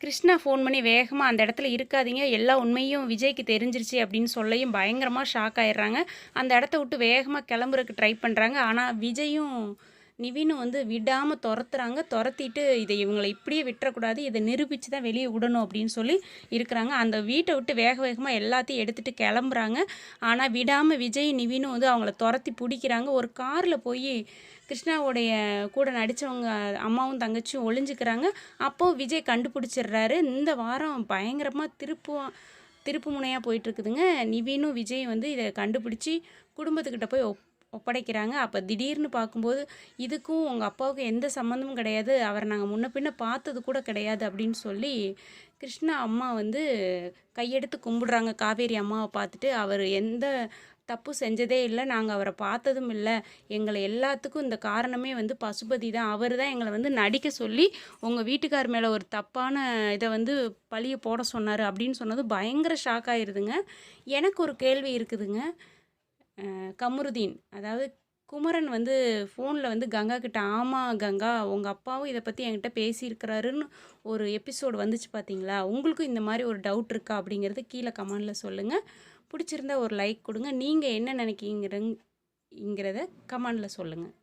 Krishna phone பண்ணி வேகமாக அந்த இடத்துல இருக்காதீங்க, எல்லா உண்மையும் விஜய்க்கு தெரிஞ்சிருச்சு அப்படின்னு சொல்லியும் பயங்கரமாக ஷாக் ஆயிடுறாங்க. அந்த இடத்த விட்டு வேகமாக கிளம்புறதுக்கு ட்ரை பண்ணுறாங்க. ஆனால் விஜயும் நிவினும் வந்து விடாமல் துரத்துறாங்க. துரத்திட்டு இதை இவங்களை இப்படியே விட்டுறக்கூடாது, இதை நிரூபித்து தான் வெளியே விடணும் அப்படின்னு சொல்லி இருக்கிறாங்க. அந்த வீட்டை விட்டு வேக வேகமாக எல்லாத்தையும் எடுத்துகிட்டு கிளம்புறாங்க. ஆனால் விடாமல் விஜய் நிவினும் வந்து அவங்கள துரத்தி பிடிக்கிறாங்க. ஒரு காரில் போய் கிருஷ்ணாவுடைய கூட நடித்தவங்க அம்மாவும் தங்கச்சியும் ஒளிஞ்சுக்கிறாங்க. அப்போது விஜய் கண்டுபிடிச்சிடுறாரு. இந்த வாரம் பயங்கரமாக திருப்பு முனையாக போயிட்டுருக்குதுங்க. நிவினும் விஜய் வந்து இதை கண்டுபிடிச்சி குடும்பத்துக்கிட்ட போய் ஒப்படைக்கிறாங்க. அப்போ திடீர்னு பார்க்கும்போது இதுக்கும் உங்கள் அப்பாவுக்கும் எந்த சம்மந்தமும் கிடையாது, அவரை நாங்கள் முன்ன பின்ன பார்த்தது கூட கிடையாது அப்படின்னு சொல்லி கிருஷ்ணா அம்மா வந்து கையெடுத்து கும்பிடுறாங்க. காவேரி அம்மாவை பார்த்துட்டு, அவர் எந்த தப்பு செஞ்சதே இல்லை, நாங்கள் அவரை பார்த்ததும் இல்லை, எங்களை எல்லாத்துக்கும் இந்த காரணமே வந்து பசுபதி தான், அவர் தான் எங்களை வந்து நடிக்க சொல்லி உங்கள் வீட்டுக்கார் மேலே ஒரு தப்பான இதை வந்து பழியை போட சொன்னார் அப்படின்னு சொன்னது பயங்கர ஷாக் ஆகிடுதுங்க. எனக்கு ஒரு கேள்வி இருக்குதுங்க. கமருதீன், அதாவது குமரன் வந்து ஃபோனில் வந்து கங்கா கிட்ட, ஆமாம் கங்கா உங்கள் அப்பாவும் இதை பற்றி என்கிட்ட பேசியிருக்கிறாருன்னு ஒரு எபிசோடு வந்துச்சு பார்த்தீங்களா? உங்களுக்கும் இந்த மாதிரி ஒரு டவுட் இருக்கா அப்படிங்கிறது கீழே கமெண்டில் சொல்லுங்கள். பிடிச்சிருந்தா ஒரு லைக் கொடுங்க. நீங்கள் என்ன நினைக்கிறீங்கிறத கமெண்டில் சொல்லுங்கள்.